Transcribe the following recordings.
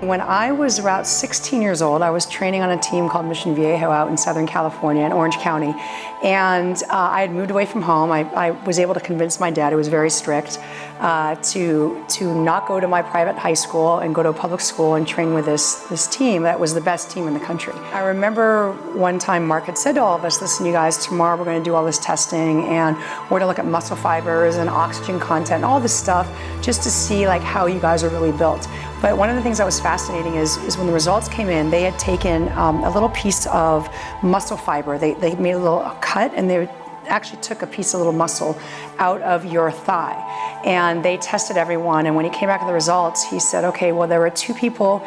When I was about 16 years old, I was training on a team called Mission Viejo out in Southern California in Orange County. And I had moved away from home. I was able to convince my dad, who was very strict, to not go to my private high school and go to a public school and train with this team that was the best team in the country. I remember one time Mark had said to all of us, listen, you guys, tomorrow we're going to do all this testing and we're going to look at muscle fibers and oxygen content and all this stuff just to see like how you guys are really built. But one of the things that was fascinating is when the results came in, they had taken a little piece of muscle fiber. They made a little cut and they actually took a piece of little muscle out of your thigh. And they tested everyone, and when he came back with the results, he said, okay, well, there were 2 people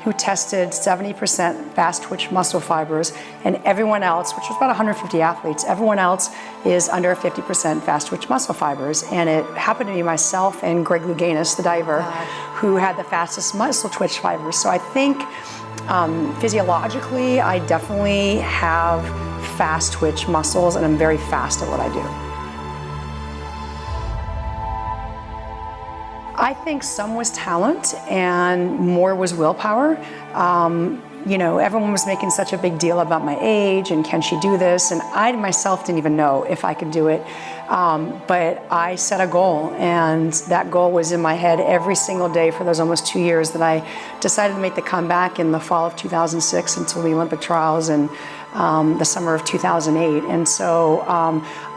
who tested 70% fast twitch muscle fibers, and everyone else, which was about 150 athletes, everyone else is under 50% fast twitch muscle fibers. And it happened to be myself and Greg Louganis, the diver, who had the fastest muscle twitch fibers. So I think physiologically, I definitely have fast twitch muscles, and I'm very fast at what I do. I think some was talent and more was willpower. You know, everyone was making such a big deal about my age and can she do this, and I myself didn't even know if I could do it. But I set a goal, and that goal was in my head every single day for those almost 2 years that I decided to make the comeback in the fall of 2006 until the Olympic trials in the summer of 2008. And so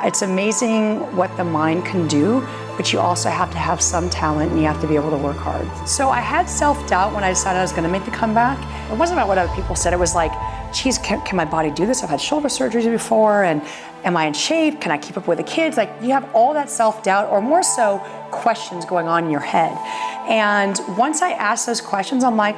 it's amazing what the mind can do, but you also have to have some talent and you have to be able to work hard. So I had self-doubt when I decided I was going to make the comeback. It wasn't about what other people said. It was like, geez, can my body do this? I've had shoulder surgeries before, and am I in shape? Can I keep up with the kids? Like, you have all that self-doubt, or more so questions going on in your head. And once I asked those questions, I'm like,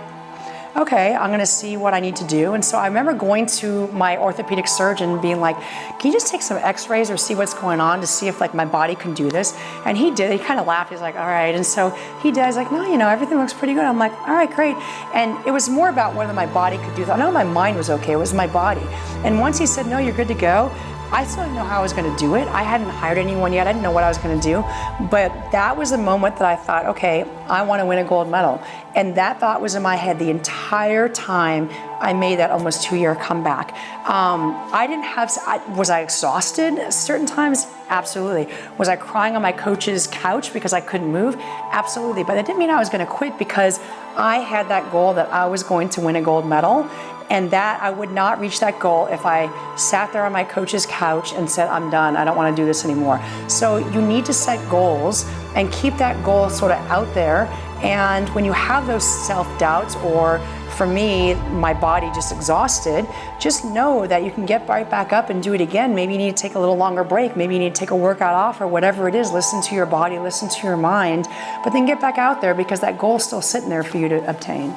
okay, I'm gonna see what I need to do. And so I remember going to my orthopedic surgeon being like, can you just take some x-rays or see what's going on to see if like my body can do this? And he did, he kind of laughed, he's like, all right. And so he did, he's like, no, you know, everything looks pretty good. I'm like, all right, great. And it was more about whether my body could do that. I know my mind was okay, it was my body. And once he said, no, you're good to go, I still didn't know how I was going to do it. I hadn't hired anyone yet. I didn't know what I was going to do. But that was the moment that I thought, okay, I want to win a gold medal. And that thought was in my head the entire time I made that almost 2-year comeback. Was I exhausted certain times? Absolutely. Was I crying on my coach's couch because I couldn't move? Absolutely. But that didn't mean I was going to quit, because I had that goal that I was going to win a gold medal. And that I would not reach that goal if I sat there on my coach's couch and said, I'm done, I don't want to do this anymore. So you need to set goals and keep that goal sort of out there. And when you have those self-doubts, or for me, my body just exhausted, just know that you can get right back up and do it again. Maybe you need to take a little longer break. Maybe you need to take a workout off, or whatever it is. Listen to your body, listen to your mind, but then get back out there, because that goal is still sitting there for you to obtain.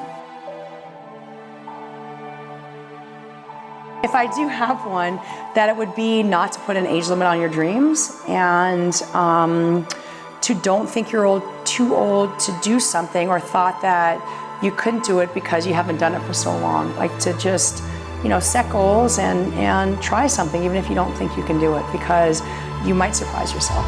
If I do have one, that it would be not to put an age limit on your dreams, and to don't think you're too old to do something, or thought that you couldn't do it because you haven't done it for so long. Like, to just, you know, set goals and try something even if you don't think you can do it, because you might surprise yourself.